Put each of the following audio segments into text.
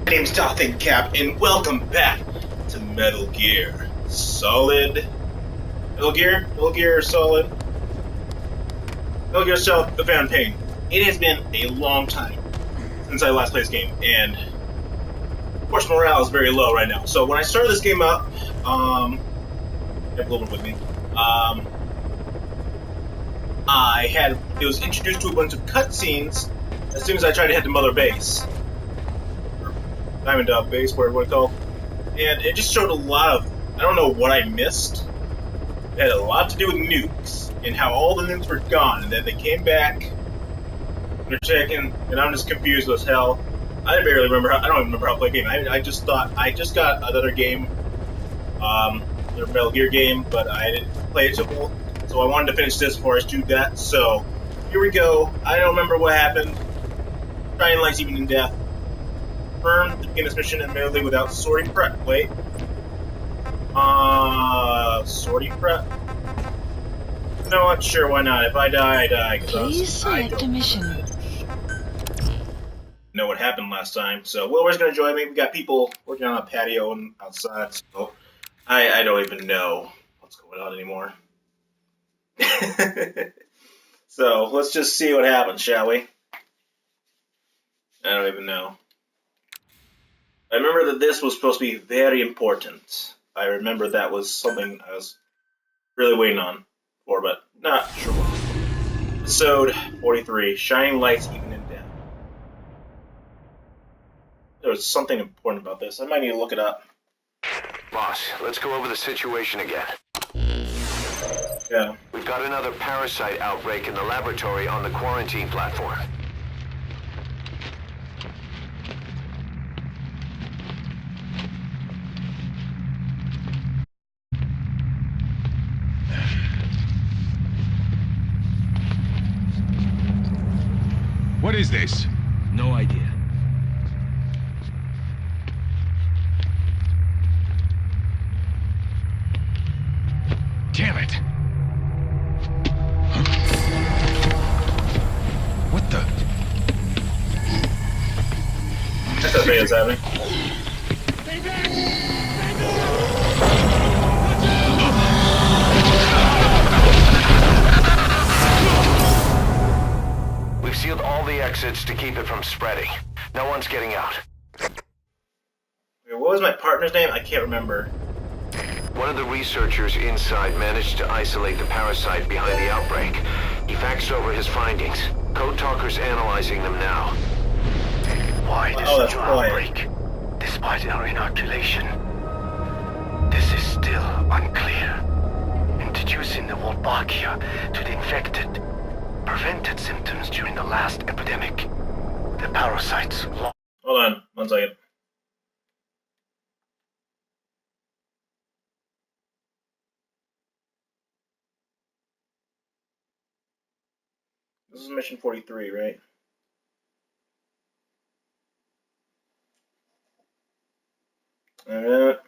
My name's Dothan Cap, and welcome back to Metal Gear Solid. Metal Gear Solid. Metal Gear Solid: The Phantom Pain. It has been a long time since I last played this game, and of course morale is very low right now. So when I started this game up, I have Global with me. It was introduced to a bunch of cutscenes as soon as I tried to head to Mother Base. Diamond Dog Base, whatever it's called. And it just showed a lot of, I don't know what I missed. It had a lot to do with nukes, and how all the nukes were gone, and then they came back, and they're checking, and I'm just confused as hell. I barely remember I don't even remember how to play a game. I just thought, I just got another game, another Metal Gear game, but I didn't play it simple, so I wanted to finish this before I do that, so here we go. I don't remember what happened. Trying Lights Even in Death. To begin this mission admittedly without sorting prep. Wait. Sorting prep? No, I'm sure, why not? If I die, I die. Please select a mission. Know what happened last time, so Wilbur's gonna join me. We got people working on a patio and outside, so I don't even know what's going on anymore. So let's just see what happens, shall we? I don't even know. I remember that this was supposed to be very important. I remember that was something I was really waiting on for, but not sure what. Episode 43, Shining Lights Even in Death. There was something important about this. I might need to look it up. Boss, let's go over the situation again. Yeah. We've got another parasite outbreak in the laboratory on the quarantine platform. What is this? No idea. Damn it! Huh? What the? That's what is happening. We've sealed all the exits to keep it from spreading. No one's getting out. What was my partner's name? I can't remember. One of the researchers inside managed to isolate the parasite behind the outbreak. He faxed over his findings. Code Talker's analyzing them now. Why this new outbreak, despite our inoculation? This is still unclear. Introducing the Wolbachia to the infected prevented symptoms during the last epidemic. The parasites lost. Hold on, 1 second. This is mission 43, right? Alright.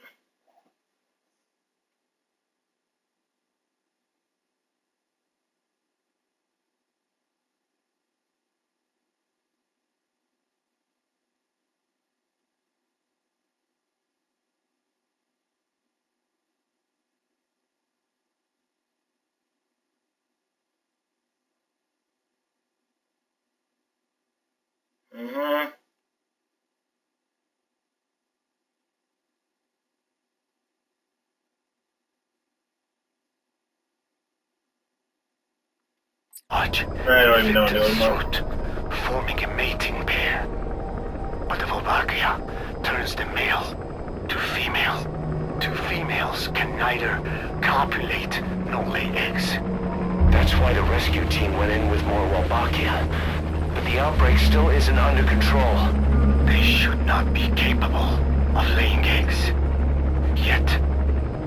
I don't even know what I'm doing. Forming a mating pair. But the Wolbachia turns the male to female. Two females can neither copulate nor lay eggs. That's why the rescue team went in with more Wolbachia. But the outbreak still isn't under control. They should not be capable of laying eggs. Yet,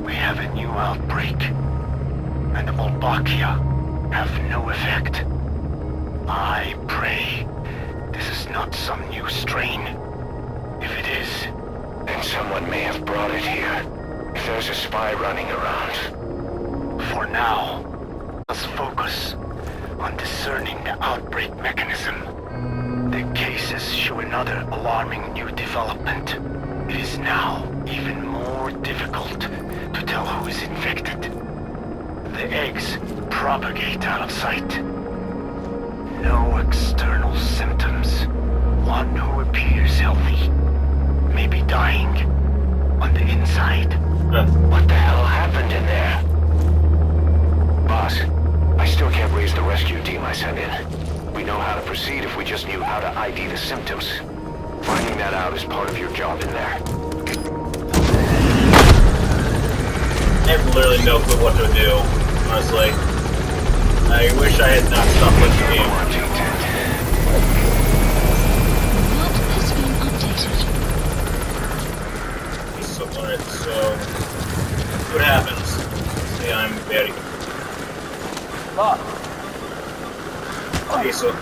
we have a new outbreak. And the Wolbachia have no effect. I pray this is not some new strain. If it is, then someone may have brought it here. If there's a spy running around. For now, let's focus on discerning the outbreak mechanism. The cases show another alarming new development. It is now even more difficult to tell who is infected. The eggs propagate out of sight. No external symptoms. One who appears healthy may be dying on the inside. What the hell happened in there? Boss, I still can't raise the rescue team I sent in. We know how to proceed if we just knew how to ID the symptoms. Finding that out is part of your job in there. I have literally no clue what to do, honestly. I wish I had not stopped what you gave. What has been updated? So, alright, so... what happens? Say I'm very... Okay, so...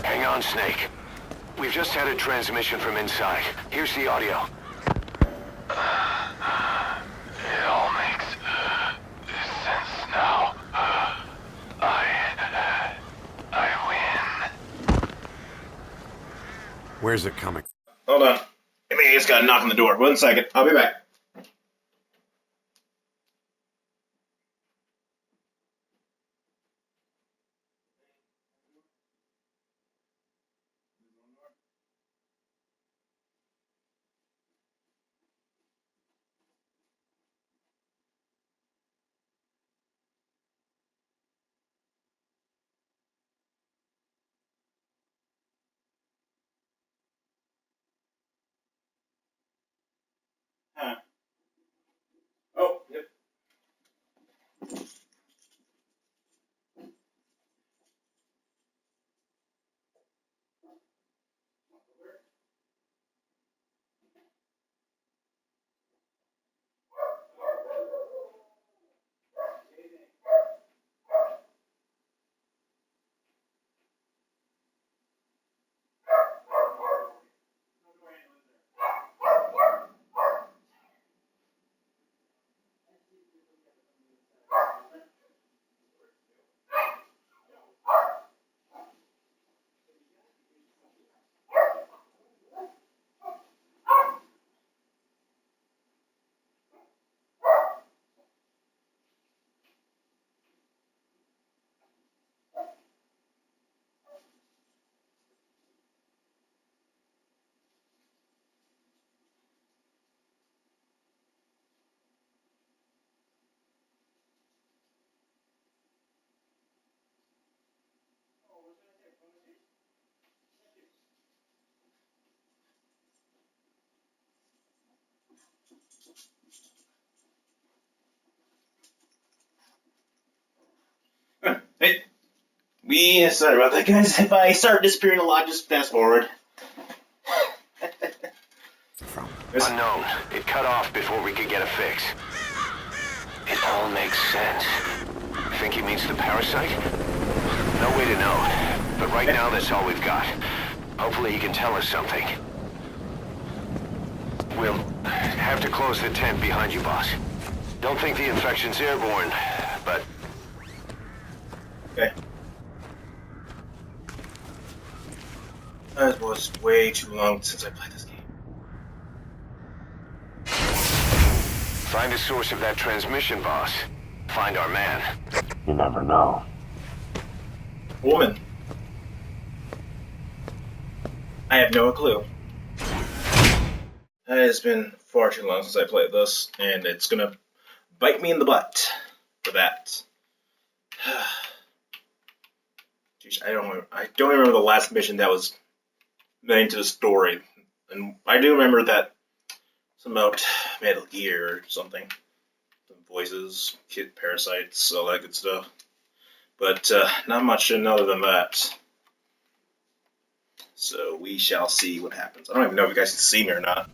Hang on, Snake. We've just had a transmission from inside. Here's the audio. It all makes sense now. I win. Where's it coming? Hold on. I think I just got a knock on the door. 1 second. I'll be back. Oh, yep. Hey, sorry about that, guys. If I start disappearing a lot, just fast forward. Unknown. It cut off before we could get a fix. It all makes sense. Think he means the parasite? No way to know. But right now, that's all we've got. Hopefully he can tell us something. We'll have to close the tent behind you, boss. Don't think the infection's airborne, but... Okay. That was way too long since I played this game. Find the source of that transmission, boss. Find our man. You never know. Woman. I have no clue. It has been far too long since I played this, and it's gonna bite me in the butt for that. Jeez, I don't remember the last mission that was made to the story, and I do remember that something about Metal Gear or something, some voices, kid parasites, all that good stuff. But not much other than that. So we shall see what happens. I don't even know if you guys can see me or not.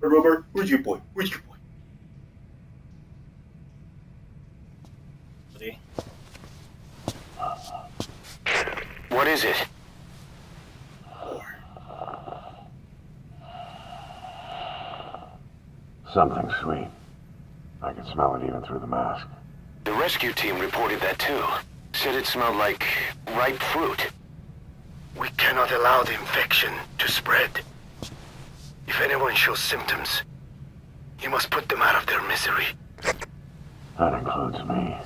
Hey, Robert, where's your boy? Where's your boy? See? What is it? Something sweet. I can smell it even through the mask. The rescue team reported that too. Said it smelled like ripe fruit. We cannot allow the infection to spread. If anyone shows symptoms, you must put them out of their misery. That includes me.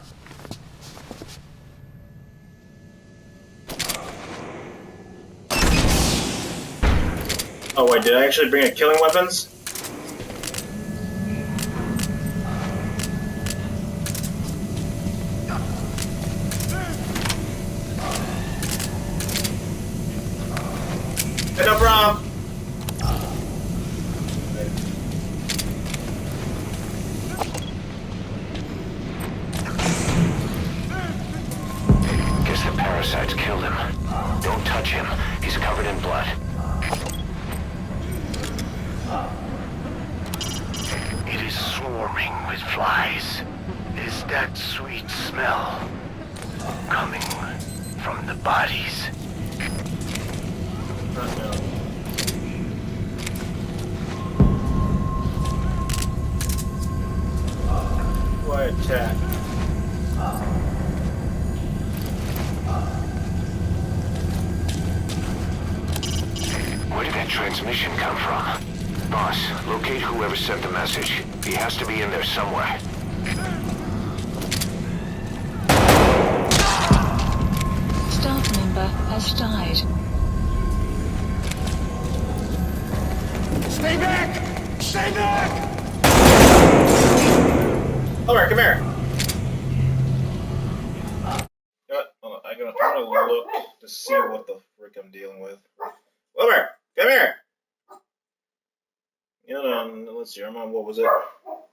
Oh wait, did I actually bring a killing weapons? Hey, no problem. Guess the parasites killed him. Don't touch him. He's covered in blood. It is swarming with flies. Is that sweet smell coming from the bodies? Why attack? Where did that transmission come from? Boss, locate whoever sent the message. He has to be in there somewhere. Staff member has died. Stay back! Stay back! Alright, come here. You know what? Hold on, I'm gonna look to see what the frick I'm dealing with. Wilbur, come here! You know, let's see, I'm on, what was it? What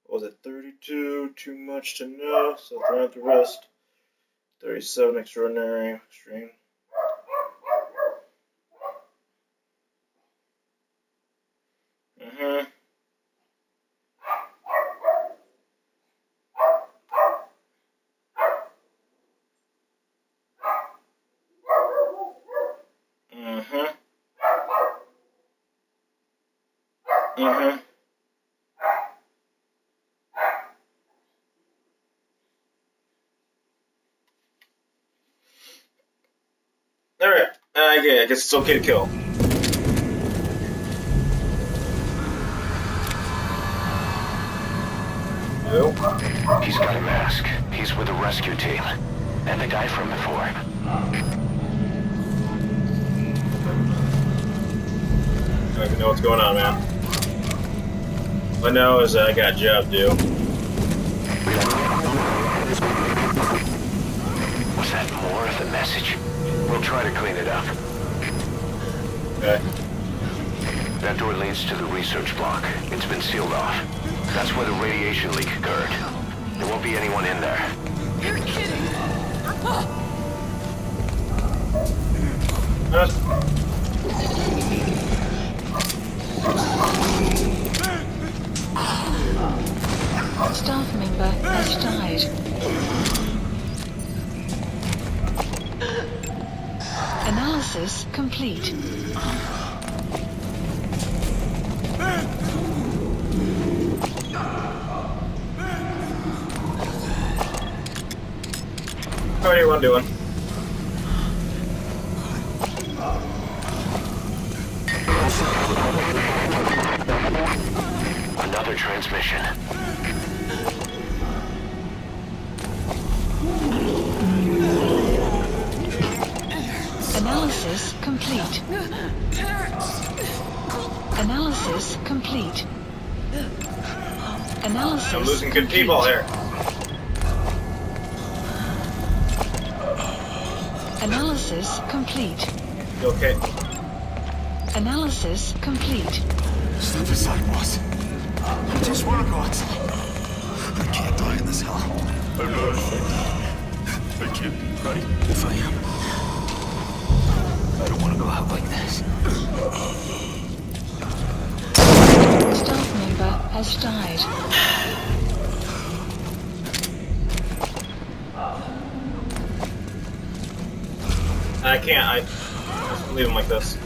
was it, 32, too much to know, so throw out the rest. 37, extraordinary, extreme. Alright, yeah, I guess it's okay to kill. No. He's got a mask. He's with the rescue team. And the guy from before. I don't even know what's going on, man. All I know is that I got a job to do. Was that more of the message? We'll try to clean it up. Okay. That door leads to the research block. It's been sealed off. That's where the radiation leak occurred. There won't be anyone in there. You're kidding! Staff member has died. Analysis complete. How are you doing? Another transmission. Analysis complete. Analysis complete. Analysis I'm losing good people here. Analysis complete. You okay? Analysis complete. Step aside, boss. I just want to go outside. I can't die in this hell. I'm not affected. I can't be right if I am. I don't want to go out like this. Staff member has died. I can't. I just leave him like this.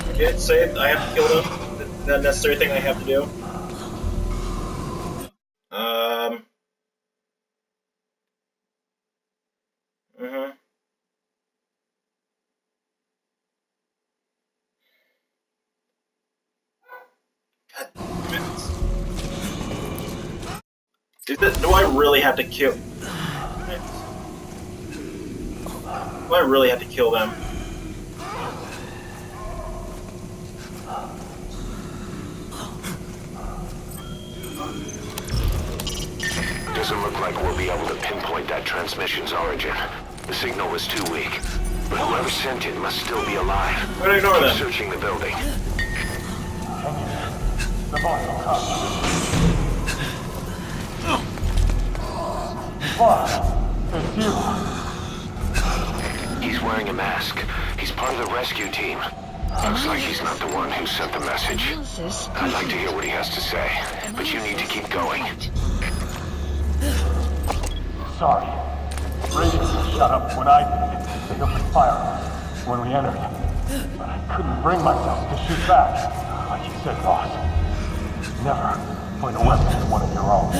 I did say I have to kill him. The necessary thing I have to do. Do I really have to kill? Do I really have to kill them? Doesn't look like we'll be able to pinpoint that transmission's origin. The signal was too weak. But whoever sent it must still be alive. I'm gonna ignore them. Searching the building. The boss will come. Boss, it's you. He's wearing a mask. He's part of the rescue team. Looks like he's not the one who sent the message. Analysis I'd like to complete. hear what he has to say, but you need to keep going. Sorry. Radio shut up when I did. They opened fire when we entered. But I couldn't bring myself to shoot back. Like you said, boss. Never point a weapon at one of your own.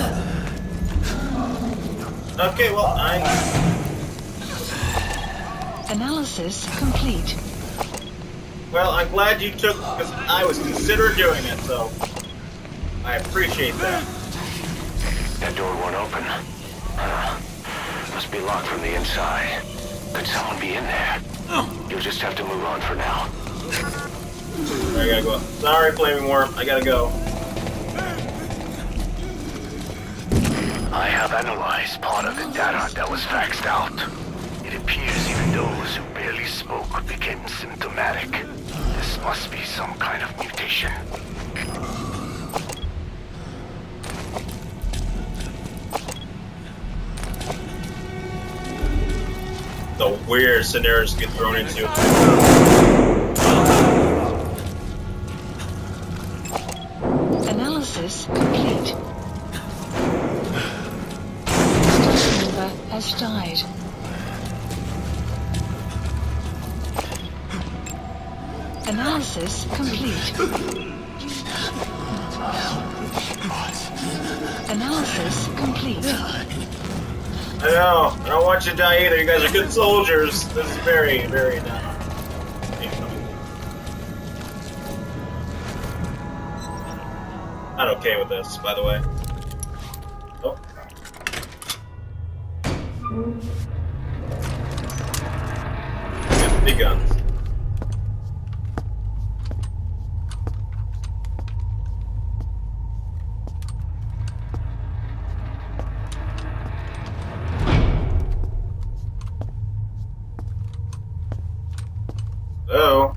Okay, well, Analysis complete. Well, I'm glad you took, because I was considering doing it, so I appreciate that. That door won't open. Must be locked from the inside. Could someone be in there? You'll just have to move on for now. I gotta go. Sorry, Flaming Worm, I gotta go. I have analyzed part of the data that was faxed out. It appears even those who barely spoke became symptomatic. This must be some kind of mutation. The weird scenarios get thrown into. Analysis complete. Staff member has died. Analysis complete. Analysis complete. I know. I don't want you to die either. You guys are good soldiers. This is very, very not. Not okay with this, by the way. Oh. Big guns. Oh.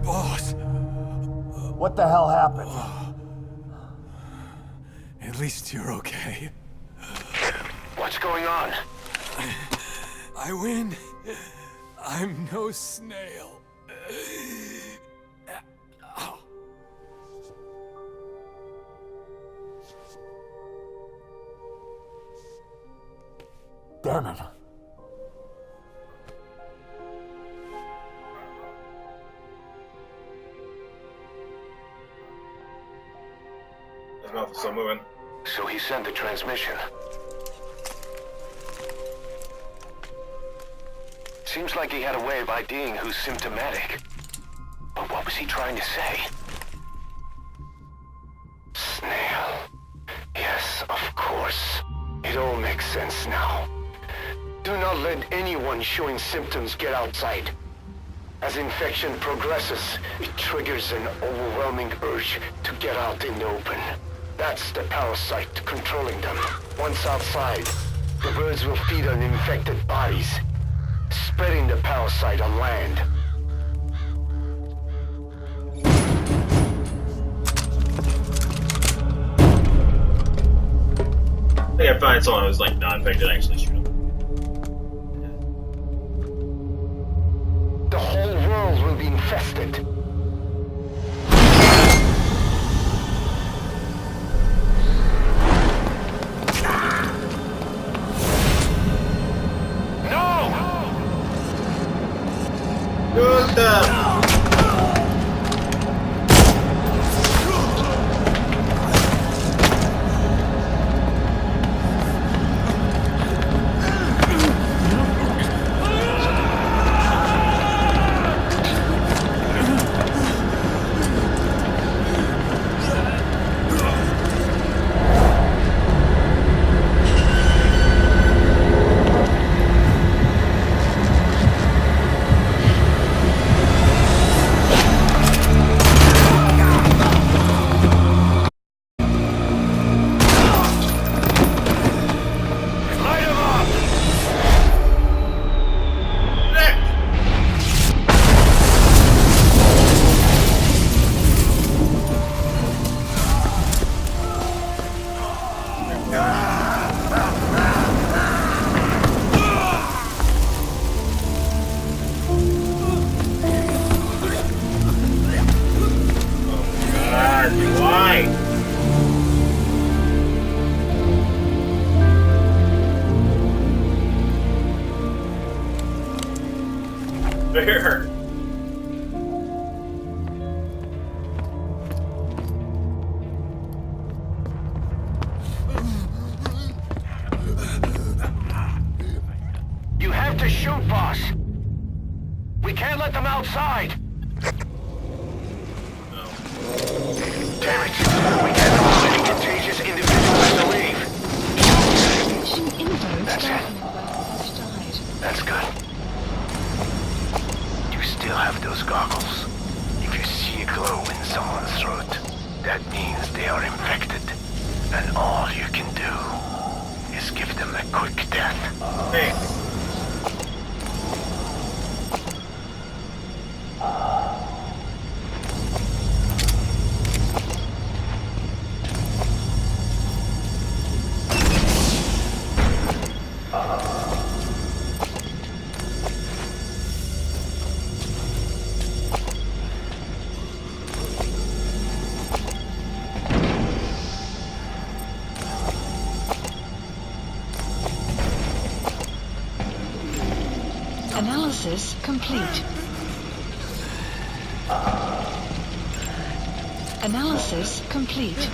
Boss, What the hell happened? at least you're okay. What's going on? I win. I'm no snail. Damn it. His mouth is still moving. So he sent the transmission. Seems like he had a way of IDing who's symptomatic. But what was he trying to say? Snail. Yes, of course. It all makes sense now. Do not let anyone showing symptoms get outside. As infection progresses, it triggers an overwhelming urge to get out in the open. That's the parasite controlling them. Once outside, the birds will feed on infected bodies, spreading the parasite on land. I think I find someone who's like non-infected actually shoot him. The whole world will be infested. Good. Fair. You have to shoot, boss. We can't let them outside. Damn it. We can't allow any contagious individuals to leave. Station info That's staff it. member has died. That's good. You still have those goggles. If you see a glow in someone's throat, that means they are infected. And all you can do is give them a quick death. Thanks. Analysis complete. Analysis complete.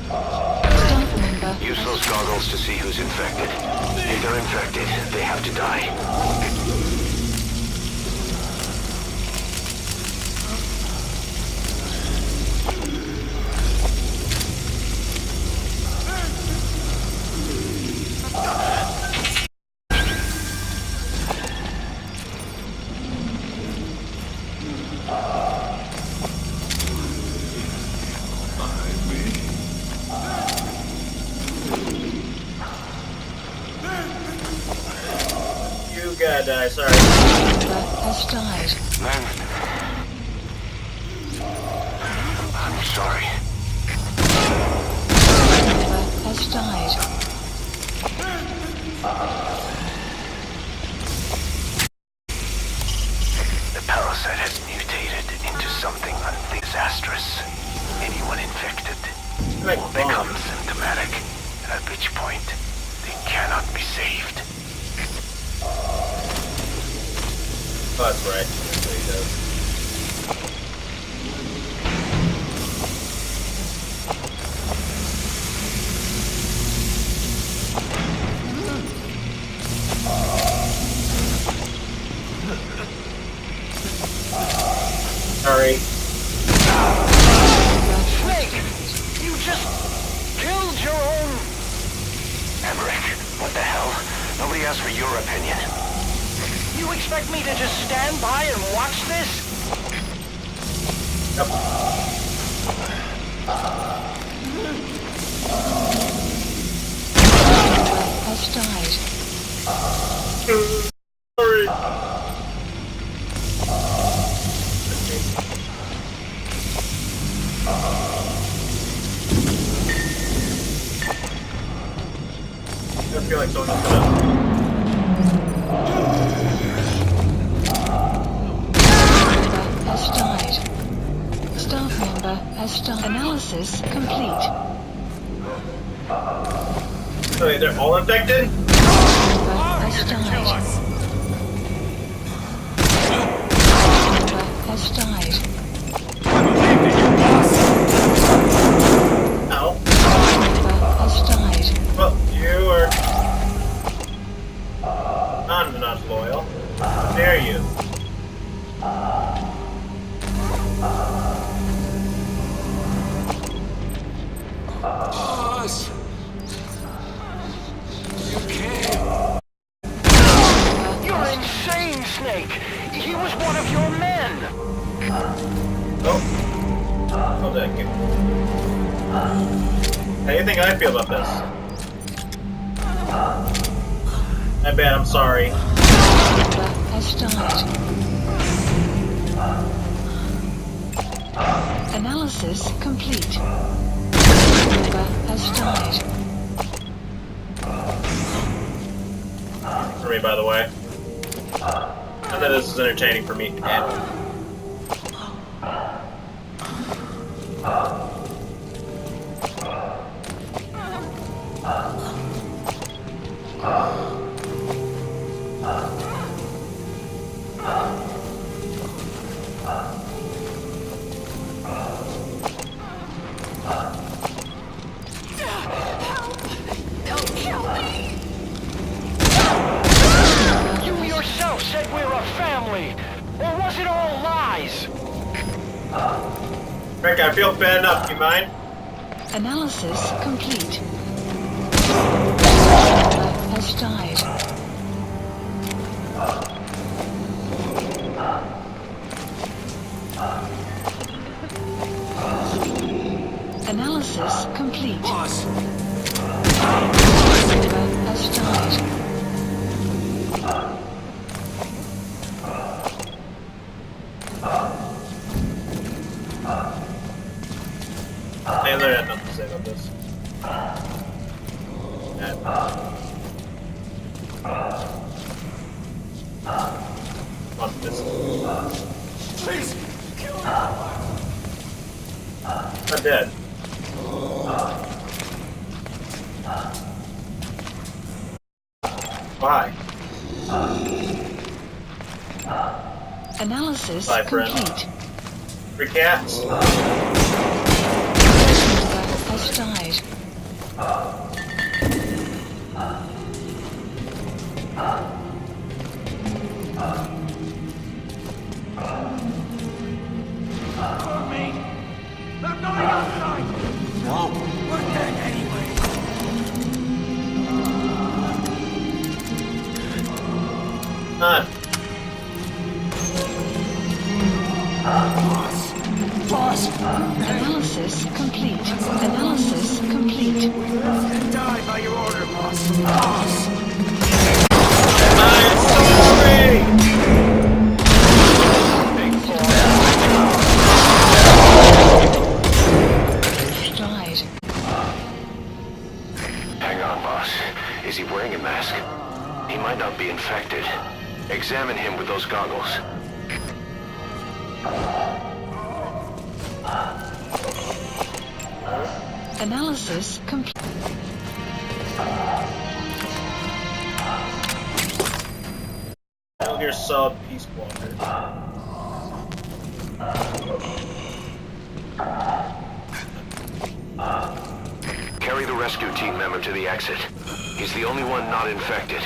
Staff member. Use those goggles to see who's infected. If they're infected, they have to die. You gotta die, sorry. Member has died. Man. I'm sorry. Member has died. The parasite has mutated into something disastrous. Anyone infected Like will become symptomatic, at which point they cannot be saved. Oh, that's right. That's what he does. Sorry. Snake! You just killed your own... Emmerich, what the hell? Nobody asked for your opinion. You expect me to just stand by and watch this? Yep. Member has died. Sorry. I feel like someone's gonna... Member has died. Staff member has died. Analysis complete. Oh, wait, they're all infected? Member has died. Member has died. Ow. Member has died. Well, you are... I'm not loyal. How dare you? Boss! You came! You're insane, Snake! He was one of your men! Oh. Oh, thank you. How do you think I feel about this? I bet, I'm sorry. Member has died. Analysis complete. Member has died. For me, by the way. Not that this is entertaining for me at all. we're a family? Or was it all lies? Frank, I feel bad enough. You mind? Analysis complete. Member has died. Analysis complete. Boss. Member has died. Taylor had nothing to say about this. On this. Please. Kill him. I'm dead. Why? Analysis Bye, friend. complete. Three cats. Member has died. They're going outside. No. We're dead anyway. None. Boss. Analysis complete. Analysis complete. And die by your order, boss. Boss. I'm sorry! Died. Hang on, boss. Is he wearing a mask? He might not be infected. Examine him with those goggles. Analysis complete. Metal Gear Solid Peace Walker. Carry the rescue team member to the exit. He's the only one not infected.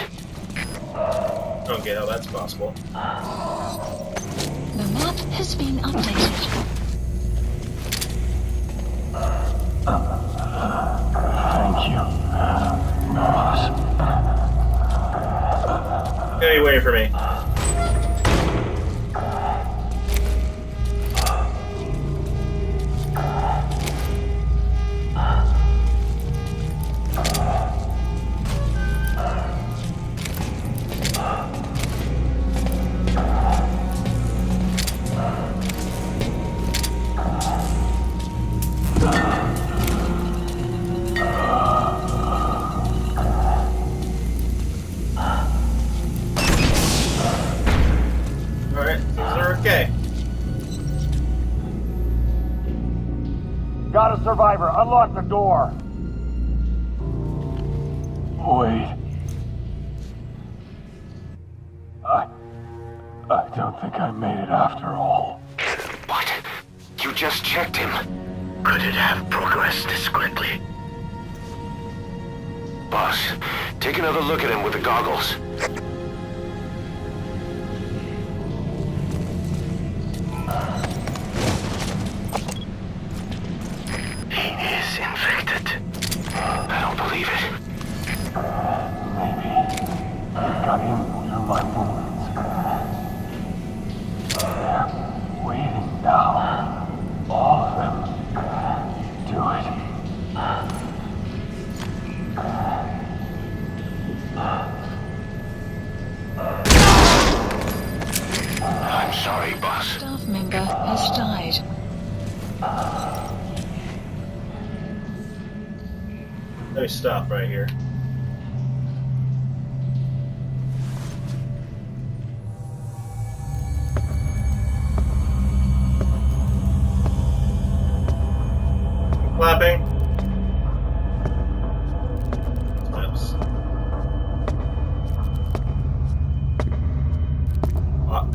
Don't get how that's possible. The map has been updated. Thank you, boss. Get away from me. Alright, things are okay. Got a survivor. Unlock the door. Wait. I don't think I made it after all. What? You just checked him. Could it have progressed this quickly? Boss, take another look at him with the goggles. He is infected. I don't believe it. Maybe it got in through my wounds. They're waiting now. All of them. Do it. I'm sorry, boss. Staff member has died. Let me stop right here. Clapping. Steps. Fuck.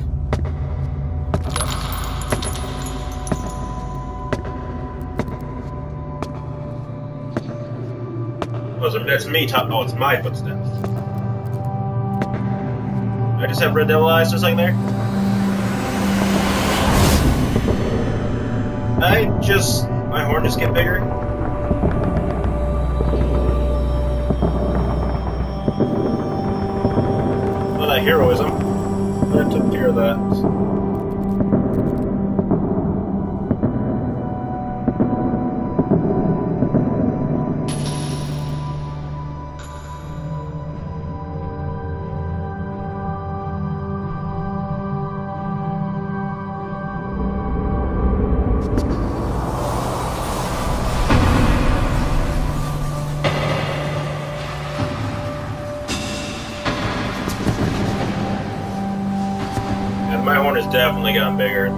Oh, that's me. Oh, it's my footsteps. I just have red devil eyes or something there? My horn just get bigger? Well, that heroism. But I took care of that. My horn has definitely gotten bigger.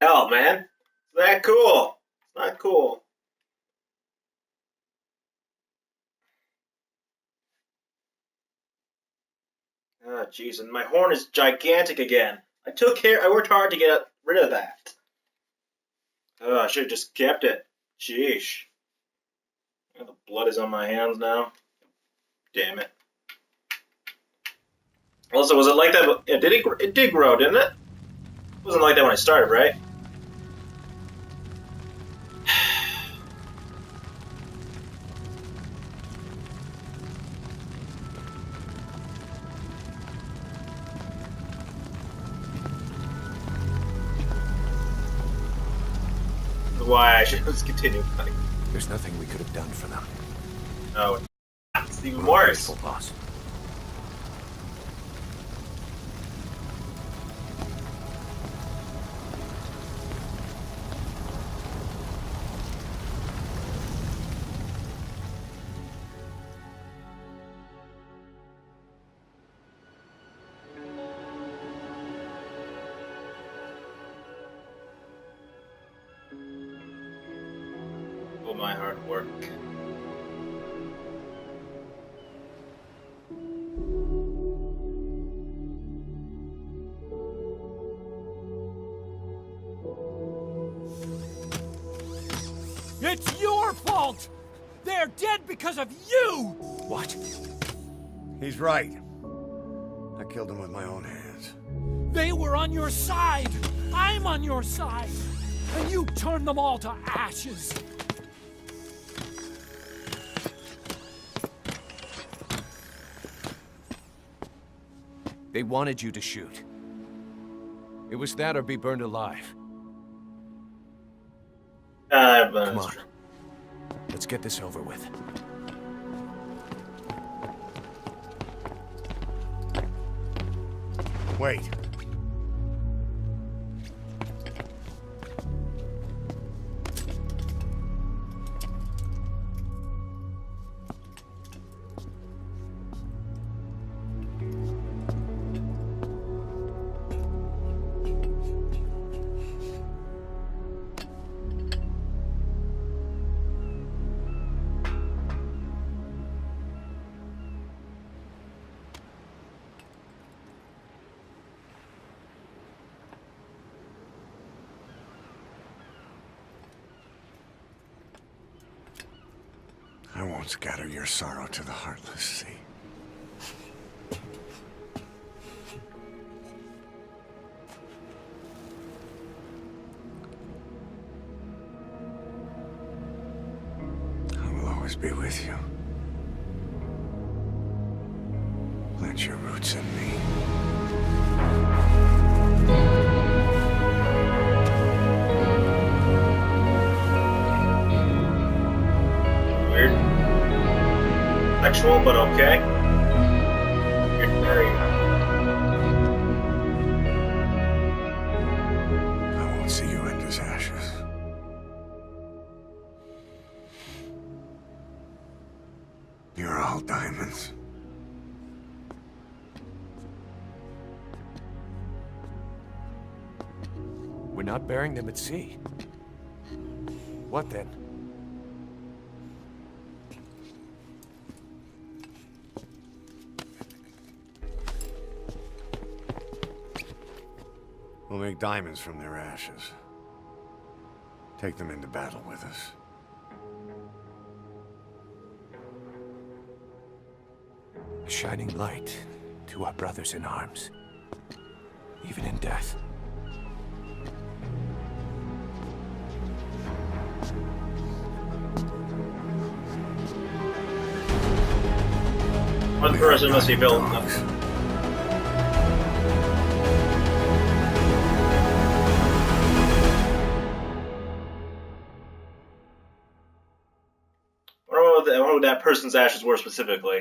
Hell, man. It's that cool. It's not cool. Ah, jeez, and my horn is gigantic again. I worked hard to get rid of that. Oh, I should have just kept it. Sheesh. Oh, the blood is on my hands now. Damn it. Also, was it like that? It did grow, didn't it? It wasn't like that when I started, right? Why I should just continue playing. There's nothing we could have done for them. Oh, it's even worse. Grateful, boss. All my hard work. It's your fault! They're dead because of you! What? He's right. I killed him with my own hands. They were on your side! I'm on your side! And you turned them all to ashes! They wanted you to shoot. It was that or be burned alive. Come on. Let's get this over with. Wait. I won't scatter your sorrow to the heartless sea. I will always be with you. Plant your roots in me. Sexual, but okay. You're very We're not burying them at sea. What then? We'll make diamonds from their ashes. Take them into battle with us. A shining light to our brothers in arms, even in death. One person must be built up. I wonder what that person's ashes were specifically.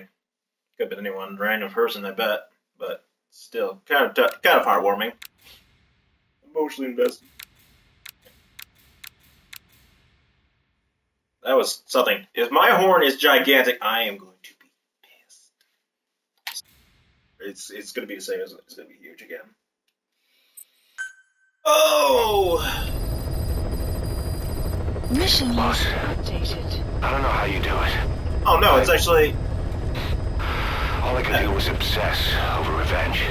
Could have been anyone, random person, I bet. But still, kind of heartwarming. Emotionally invested. That was something. If my horn is gigantic, I am going to be pissed. It's going to be the same. It's going to be huge again. Oh! Mission Boss. list updated. I don't know how you do it. Oh no, it's actually... All I could do was obsess over revenge,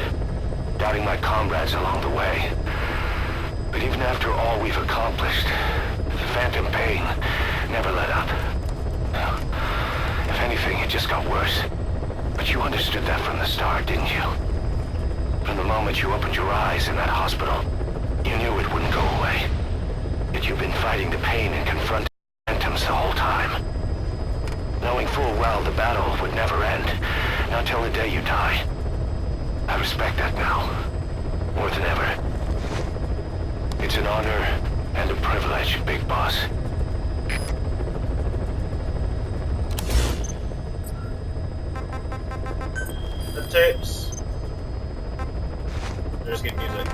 doubting my comrades along the way. But even after all we've accomplished, the phantom pain never let up. If anything, it just got worse. But you understood that from the start, didn't you? From the moment you opened your eyes in that hospital, you knew it wouldn't go away. Yet you've been fighting the pain and confronting phantoms the whole time. Knowing full well the battle would never end, not till the day you die. I respect that now, more than ever. It's an honor and a privilege, Big Boss. The tapes. Just get music.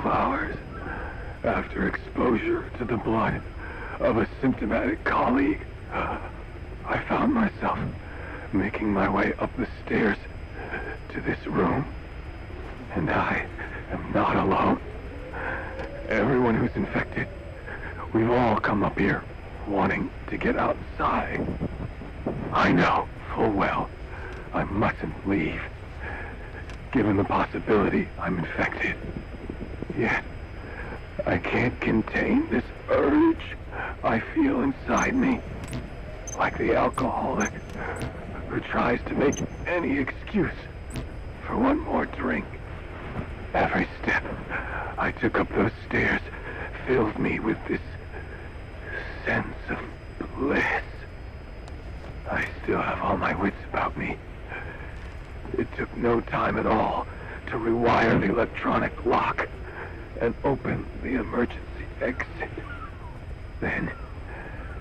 Hours after exposure to the blood of a symptomatic colleague, I found myself making my way up the stairs to this room. And I am not alone. Everyone who's infected, we've all come up here wanting to get outside. I know full well I mustn't leave, given the possibility I'm infected. Yet, I can't contain this urge I feel inside me. Like the alcoholic who tries to make any excuse for one more drink. Every step I took up those stairs filled me with this sense of bliss. I still have all my wits about me. It took no time at all to rewire the electronic lock and open the emergency exit. Then,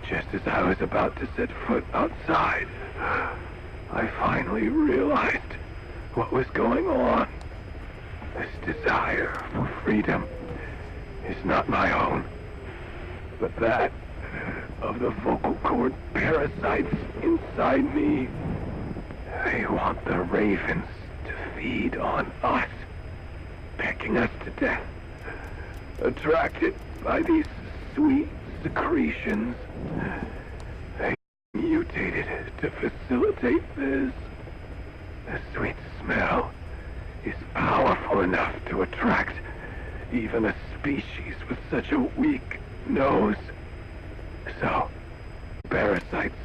just as I was about to set foot outside, I finally realized what was going on. This desire for freedom is not my own, but that of the vocal cord parasites inside me. They want the ravens to feed on us, pecking us to death. Attracted by these sweet secretions, they mutated to facilitate this. The sweet smell is powerful enough to attract even a species with such a weak nose. So, parasites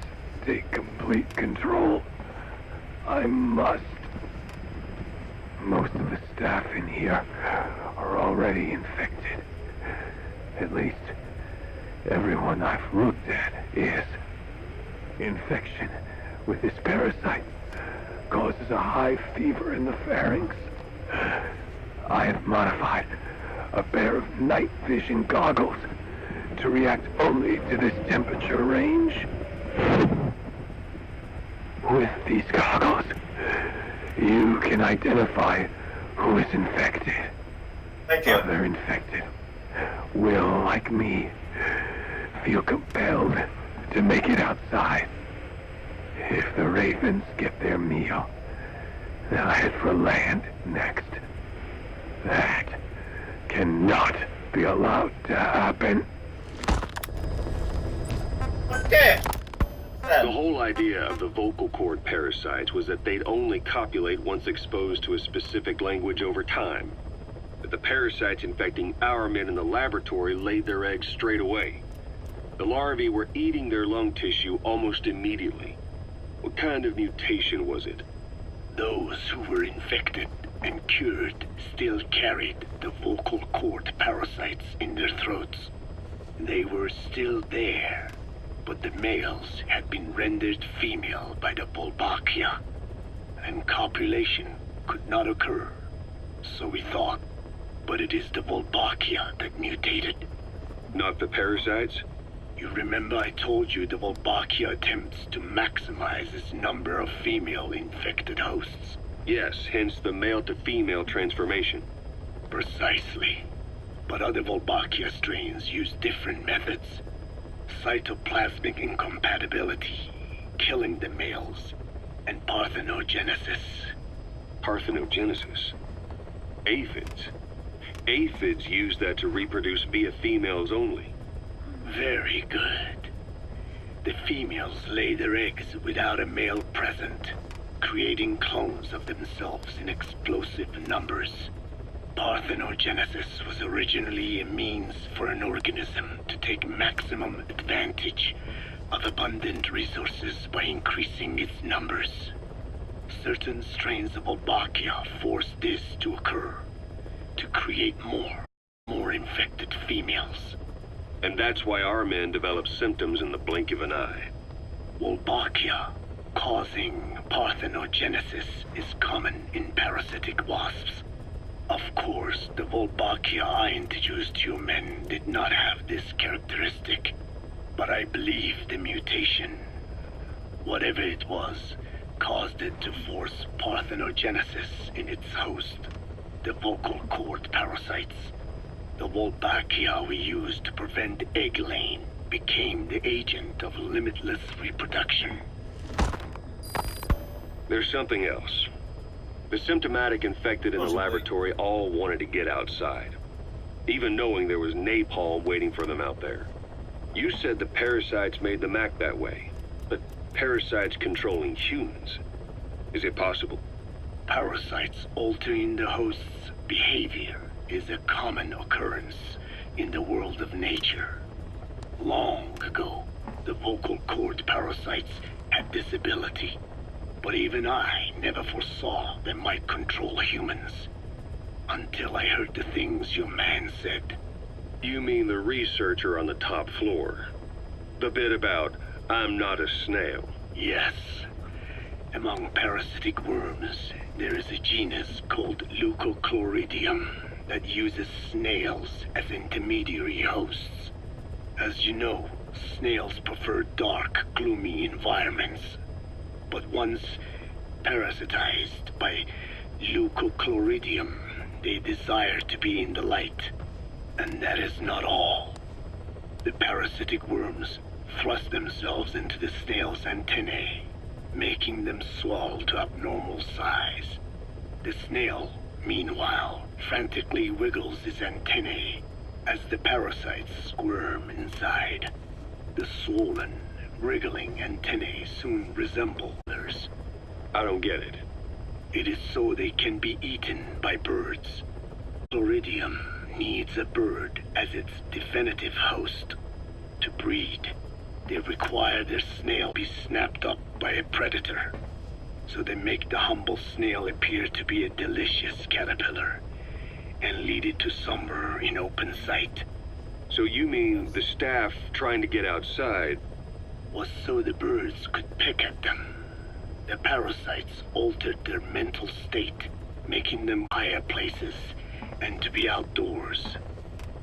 take complete control. I must. Most of the staff in here are already infected. At least, everyone I've looked at is. Infection with this parasite causes a high fever in the pharynx. I have modified a pair of night vision goggles to react only to this temperature range. With these goggles, you can identify who is infected. Thank you. Other infected will, like me, feel compelled to make it outside. If the ravens get their meal, They'll head for land next. That cannot be allowed to happen. Okay. The whole idea of the vocal cord parasites was that they'd only copulate once exposed to a specific language over time. But the parasites infecting our men in the laboratory laid their eggs straight away. The larvae were eating their lung tissue almost immediately. What kind of mutation was it? Those who were infected and cured still carried the vocal cord parasites in their throats. They were still there, but the males had been rendered female by the Wolbachia, and copulation could not occur, so we thought. But it is the Wolbachia that mutated. Not the parasites? You remember I told you the Wolbachia attempts to maximize its number of female infected hosts? Yes, hence the male-to-female transformation. Precisely. But other Wolbachia strains use different methods. Cytoplasmic incompatibility, killing the males, and parthenogenesis. Parthenogenesis? Aphids? Aphids use that to reproduce via females only. Very good. The females lay their eggs without a male present, creating clones of themselves in explosive numbers. Parthenogenesis was originally a means for an organism to take maximum advantage of abundant resources by increasing its numbers. Certain strains of Wolbachia force this to occur, to create more infected females. And that's why our men develop symptoms in the blink of an eye. Wolbachia causing parthenogenesis is common in parasitic wasps. Of course, the Wolbachia I introduced to you men did not have this characteristic, but I believe the mutation, whatever it was, caused it to force parthenogenesis in its host, the vocal cord parasites. The Wolbachia we used to prevent egg laying became the agent of limitless reproduction. There's something else. The symptomatic infected in the laboratory all wanted to get outside, even knowing there was napalm waiting for them out there. You said the parasites made them act that way, but parasites controlling humans. Is it possible? Parasites altering the host's behavior is a common occurrence in the world of nature. Long ago, the vocal cord parasites had this ability, but even I never foresaw they might control humans. Until I heard the things your man said. You mean the researcher on the top floor? The bit about, I'm not a snail. Yes. Among parasitic worms, there is a genus called Leucochloridium that uses snails as intermediary hosts. As you know, snails prefer dark, gloomy environments. But once parasitized by Leucochloridium, they desire to be in the light. And that is not all. The parasitic worms thrust themselves into the snail's antennae, making them swell to abnormal size. The snail, meanwhile, frantically wiggles its antennae as the parasites squirm inside. The swollen, wriggling antennae soon resemble theirs. I don't get it. It is so they can be eaten by birds. Chloridium needs a bird as its definitive host. To breed, they require their snail be snapped up by a predator. So they make the humble snail appear to be a delicious caterpillar and lead it to somewhere in open sight. So you mean the staff trying to get outside was so the birds could pick at them. The parasites altered their mental state, making them higher places and to be outdoors.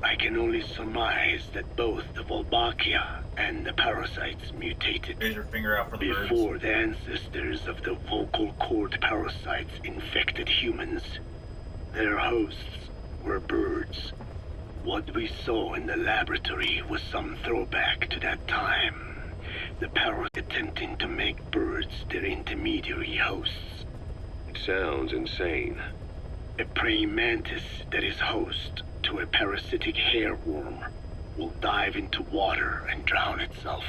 I can only surmise that both the Wolbachia and the parasites mutated Raise your finger out for the before birds. the ancestors of the vocal cord parasites infected humans. Their hosts were birds. What we saw in the laboratory was some throwback to that time. The parasites attempting to make birds their intermediary hosts. It sounds insane. A praying mantis that is host to a parasitic hairworm will dive into water and drown itself,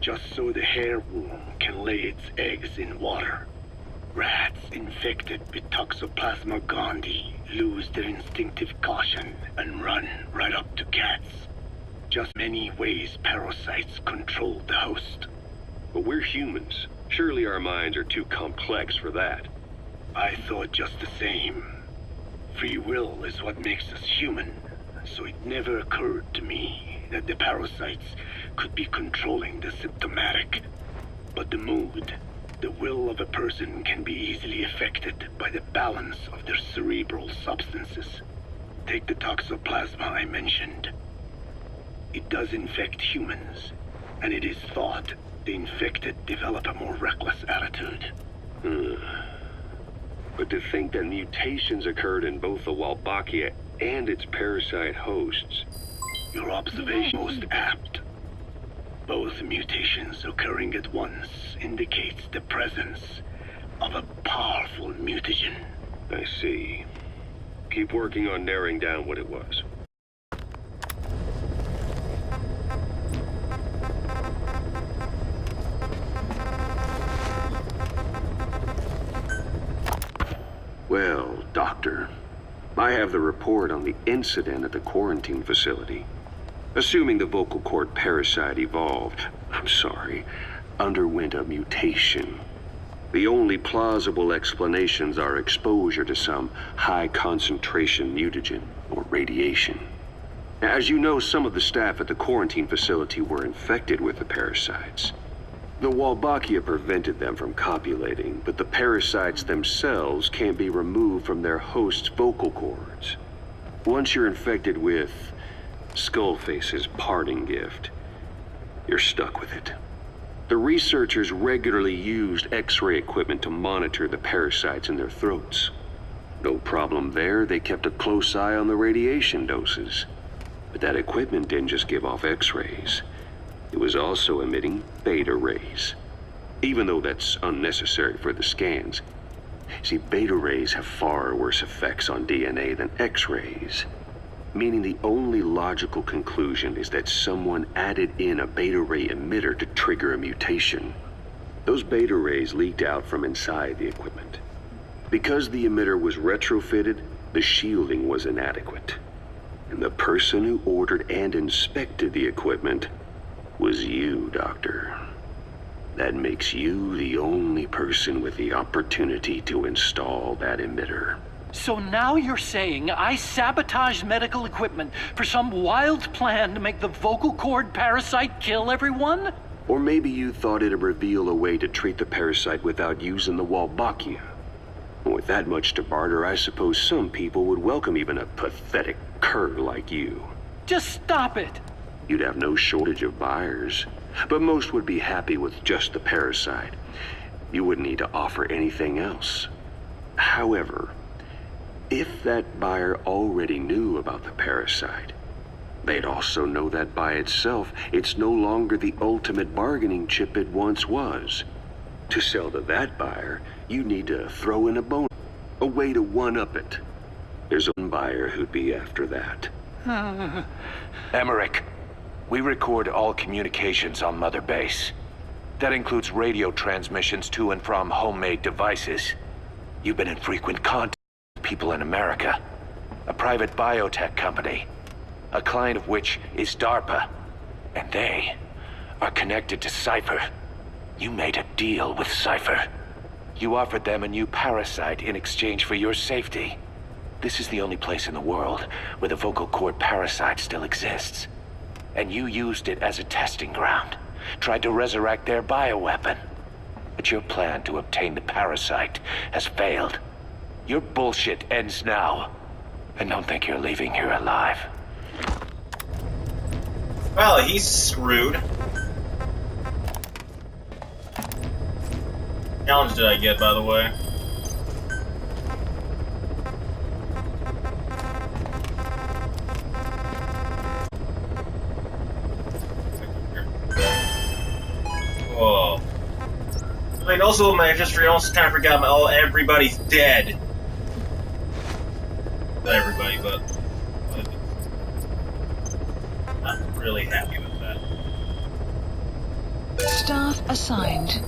just so the hairworm can lay its eggs in water. Rats infected with Toxoplasma gondii lose their instinctive caution and run right up to cats. Just many ways parasites control the host. But we're humans. Surely our minds are too complex for that. I thought just the same. Free will is what makes us human, so it never occurred to me that the parasites could be controlling the symptomatic. But the mood, the will of a person can be easily affected by the balance of their cerebral substances. Take the Toxoplasma I mentioned. It does infect humans, and it is thought the infected develop a more reckless attitude. But to think that mutations occurred in both the Wolbachia and its parasite hosts... Your observation is most apt. Both mutations occurring at once indicates the presence of a powerful mutagen. I see. Keep working on narrowing down what it was. Well, Doctor, I have the report on the incident at the quarantine facility. Assuming the vocal cord parasite underwent a mutation. The only plausible explanations are exposure to some high-concentration mutagen or radiation. As you know, some of the staff at the quarantine facility were infected with the parasites. The Wolbachia prevented them from copulating, but the parasites themselves can't be removed from their host's vocal cords. Once you're infected with Skullface's parting gift, you're stuck with it. The researchers regularly used X-ray equipment to monitor the parasites in their throats. No problem there, they kept a close eye on the radiation doses. But that equipment didn't just give off X-rays. It was also emitting beta rays, even though that's unnecessary for the scans. See, beta rays have far worse effects on DNA than X-rays, meaning the only logical conclusion is that someone added in a beta ray emitter to trigger a mutation. Those beta rays leaked out from inside the equipment. Because the emitter was retrofitted, the shielding was inadequate. And the person who ordered and inspected the equipment was you, Doctor. That makes you the only person with the opportunity to install that emitter. So now you're saying I sabotaged medical equipment for some wild plan to make the vocal cord parasite kill everyone? Or maybe you thought it'd reveal a way to treat the parasite without using the Wolbachia. With that much to barter, I suppose some people would welcome even a pathetic cur like you. Just stop it! You'd have no shortage of buyers, but most would be happy with just the parasite. You wouldn't need to offer anything else. However, if that buyer already knew about the parasite, they'd also know that by itself, it's no longer the ultimate bargaining chip it once was. To sell to that buyer, you need to throw in a way to one-up it. There's one buyer who'd be after that. Emmerich, we record all communications on Mother Base. That includes radio transmissions to and from homemade devices. You've been in frequent contact with people in America. A private biotech company. A client of which is DARPA. And they are connected to Cypher. You made a deal with Cypher. You offered them a new parasite in exchange for your safety. This is the only place in the world where the vocal cord parasite still exists. And you used it as a testing ground. Tried to resurrect their bioweapon. But your plan to obtain the parasite has failed. Your bullshit ends now. And don't think you're leaving here alive. Well, he's screwed. Challenge did I get, by the way? Whoa. I mean, Also, my history almost kind of forgot everybody's dead. Not everybody, but not really happy with that. Staff assigned.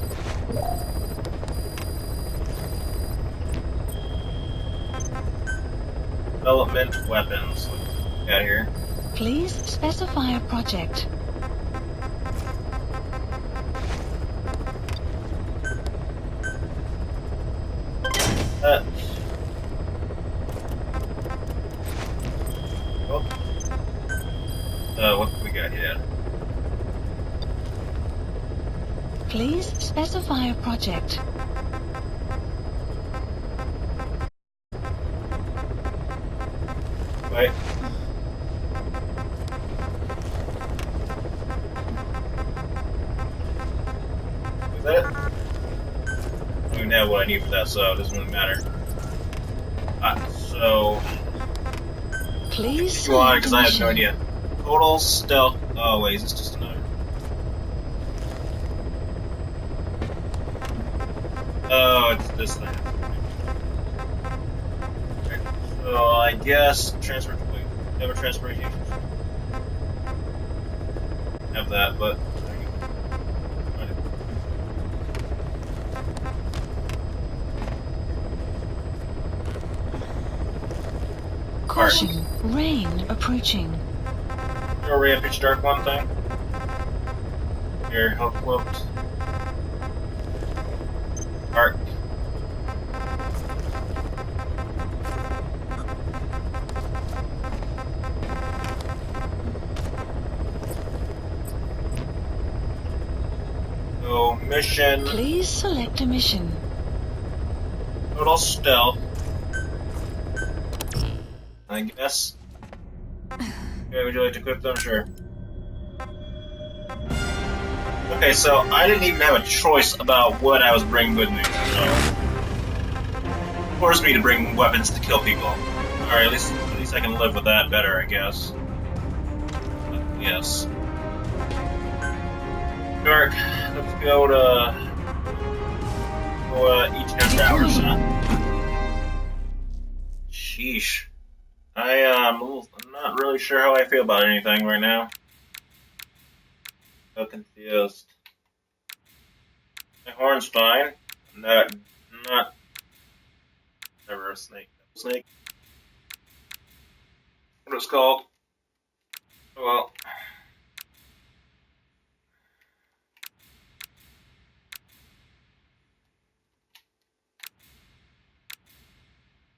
Development weapons. What we got here? Please specify a project. What we got here? Please specify a project. Wait. Is that it? I don't even have what I need for that, so it doesn't really matter. So... Please You want, because I have select no a idea. Total stealth. Oh wait, is this just another? Oh, it's this thing. Okay. So I guess transfer. Wait, have a transportation. Have that, but. Caution, rain approaching. Already a pitch dark one thing. Here, help cloaked. Dark. So, mission. Please select a mission. Total stealth. I guess. Okay, would you like to equip them? Sure. Okay, so I didn't even have a choice about what I was bringing with me, so forced me to bring weapons to kill people. Alright, at least I can live with that better, I guess. But yes. Dark, let's go to each and every hours, huh? Sheesh. I'm not really sure how I feel about anything right now. So confused. My horn's fine. Not never a snake. Snake. What it's called? Oh well.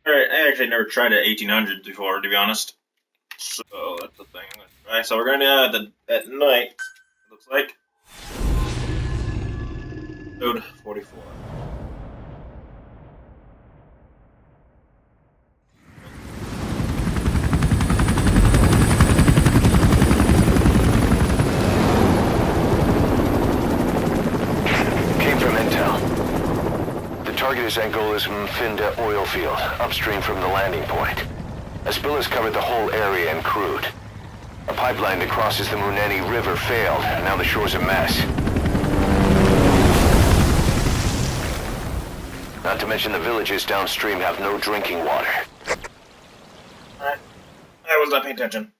Alright, I actually never tried at 1800 before, to be honest. So that's the thing I'm gonna try. So we're gonna at night. It looks like code 44. Came from intel. The target is Angola's Mfinda oil field, upstream from the landing point. A spill has covered the whole area and crude. A pipeline that crosses the Muneni River failed, and now the shore's a mess. Not to mention the villages downstream have no drinking water. Alright. I was not paying attention.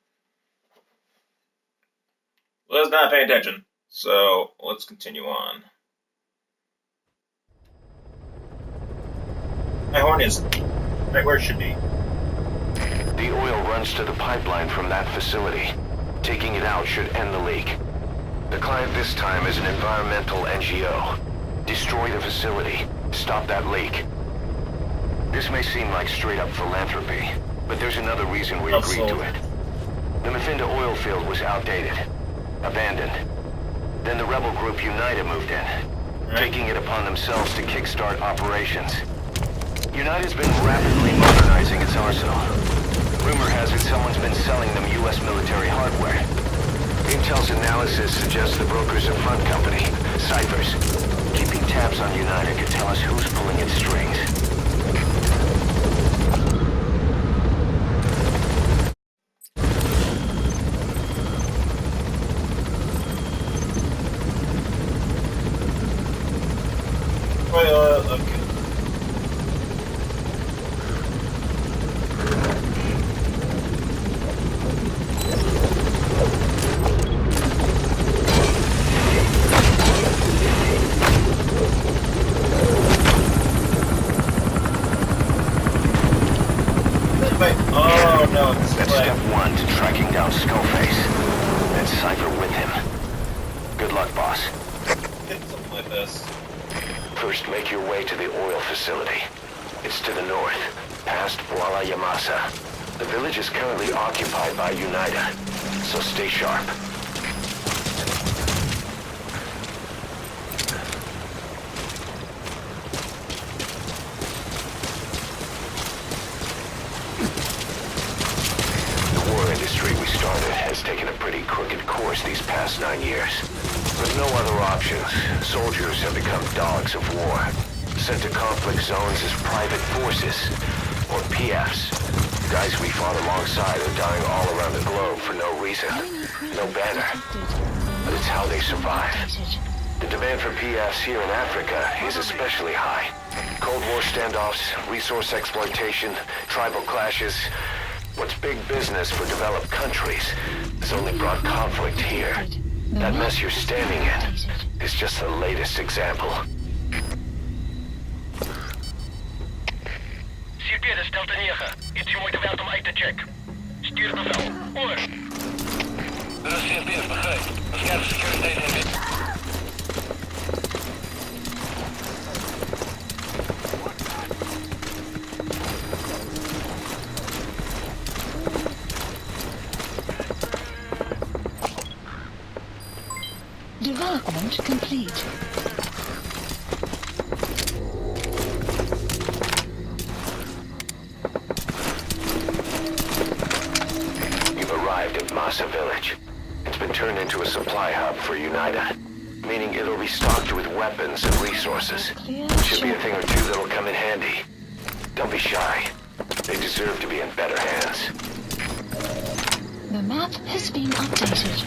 Was not paying attention. So let's continue on. My horn is right where it should be. The oil runs to the pipeline from that facility. Taking it out should end the leak. The client this time is an environmental NGO. Destroy the facility. Stop that leak. This may seem like straight-up philanthropy, but there's another reason we agreed to it. The Mfinda oil field was outdated. Abandoned. Then the rebel group United moved in, taking it upon themselves to kickstart operations. United's been rapidly modernizing its arsenal. Rumor has it someone's been selling them U.S. military hardware. Intel's analysis suggests the broker's a front company, Cyphers. Keeping tabs on United could tell us who's pulling its strings. Step 1 to tracking down Skullface. And Cypher with him. Good luck, boss. Something like this. First, make your way to the oil facility. It's to the north, past Kuala Yamasa. The village is currently occupied by UNITA, so stay sharp. The war industry we started has taken a pretty crooked course these past 9 years. With no other options, soldiers have become dogs of war, sent to conflict zones as private forces, or PFs. Guys we fought alongside are dying all around the globe for no reason. No banner. But it's how they survive. The demand for PFs here in Africa is especially high. Cold War standoffs, resource exploitation, tribal clashes. What's big business for developed countries has only brought conflict here. That mess you're standing in is just the latest example. Cipier is Delta 9. Iets u moeite waard om uit te checken. Stuur bevel. Over. Dit is CPS, begrijp. Scherp security in dit. Development complete. You've arrived at Masa Village. It's been turned into a supply hub for UNITA, meaning it'll be stocked with weapons and resources. Should be a thing or two that'll come in handy. Don't be shy. They deserve to be in better hands. The map has been updated.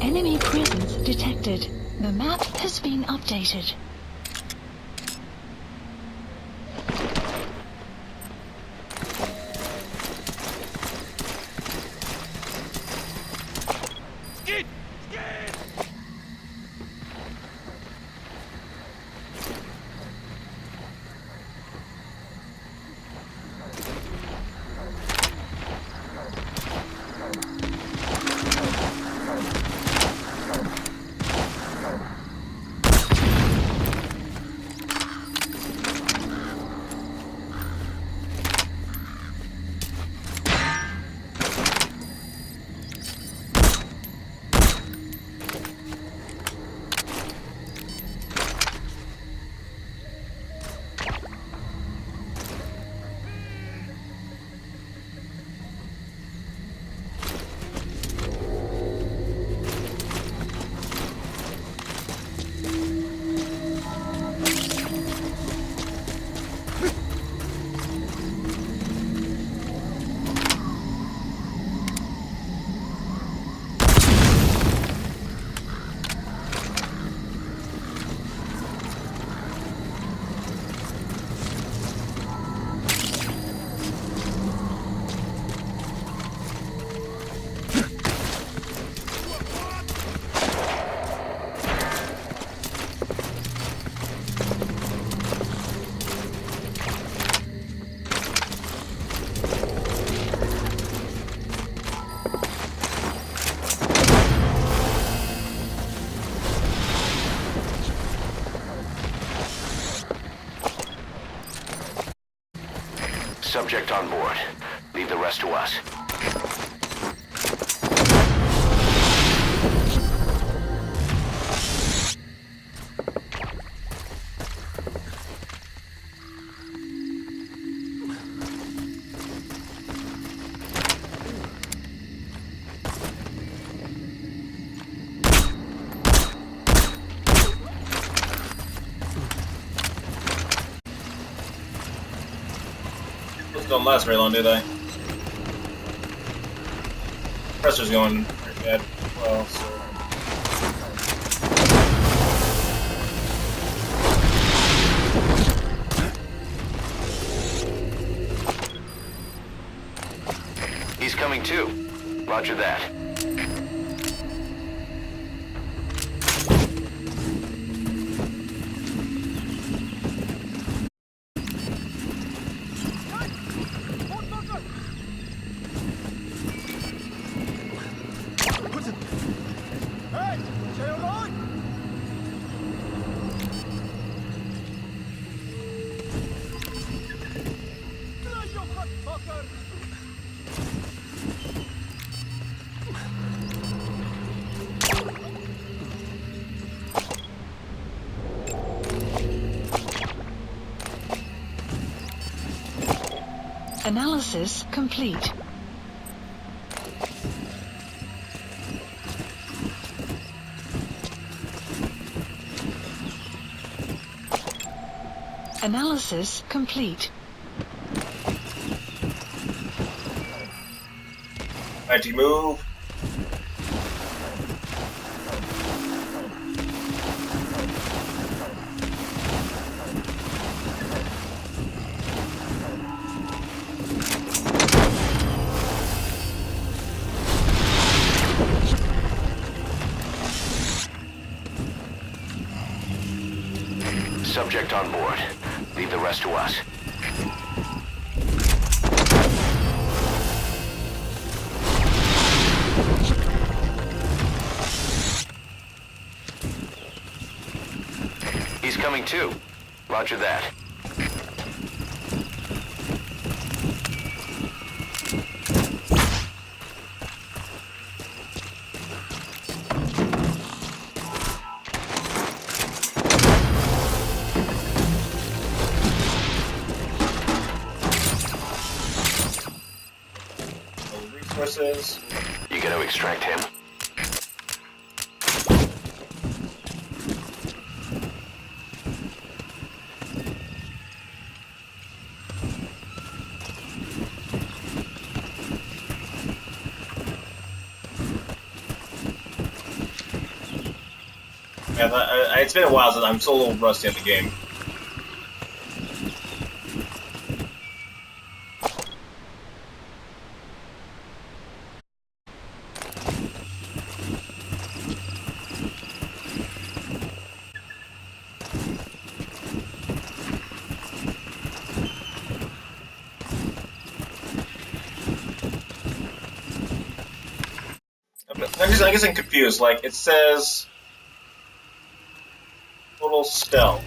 Enemy presence detected. The map has been updated. Subject on board. Leave the rest to us. Those don't last very long, do they? Pressure's going pretty bad. Well, so. coming too. Roger that. Analysis complete. Analysis complete. Anti-move. Subject on board. Leave the rest to us. He's coming too. Roger that. Resources. You gonna extract him? Yeah, it's been a while since I'm so a little rusty at the game. I guess I'm confused. Like, it says total stealth.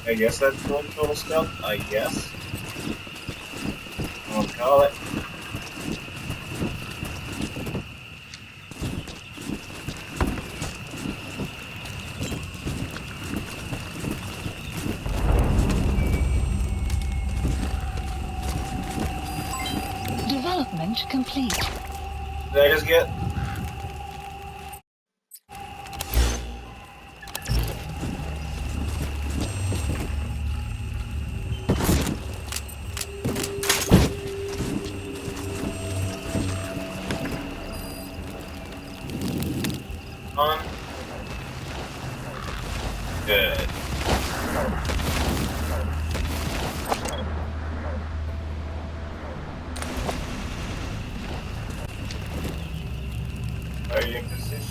I guess that's total stealth. I guess. I'll call it. Development complete. Did I just get? On. Good. Are you in position?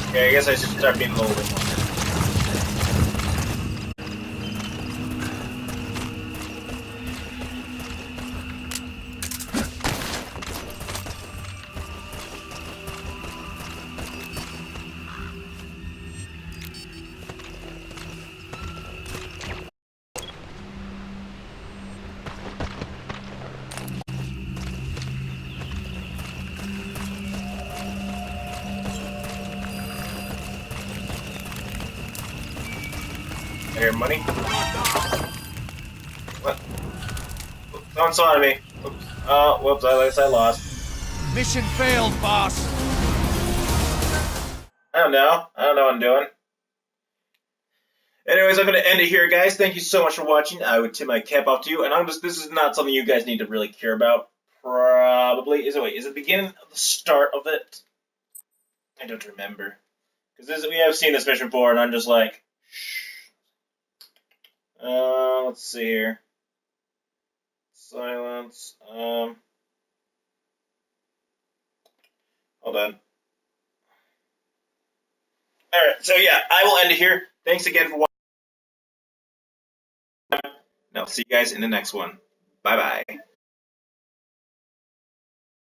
Okay, I guess I should start being a little bit more. I hear money. What? Someone saw me. Oops. Oh, whoops, I guess I lost. Mission failed, boss. I don't know. I don't know what I'm doing. Anyways, I'm going to end it here, guys. Thank you so much for watching. I would tip my cap off to you. And this is not something you guys need to really care about. Probably. Is it the beginning of the start of it? I don't remember. Because we have seen this mission before, and I'm just like, shh. Let's see here. Silence. Hold on. Alright, so yeah, I will end it here. Thanks again for watching. And I'll see you guys in the next one. Bye-bye.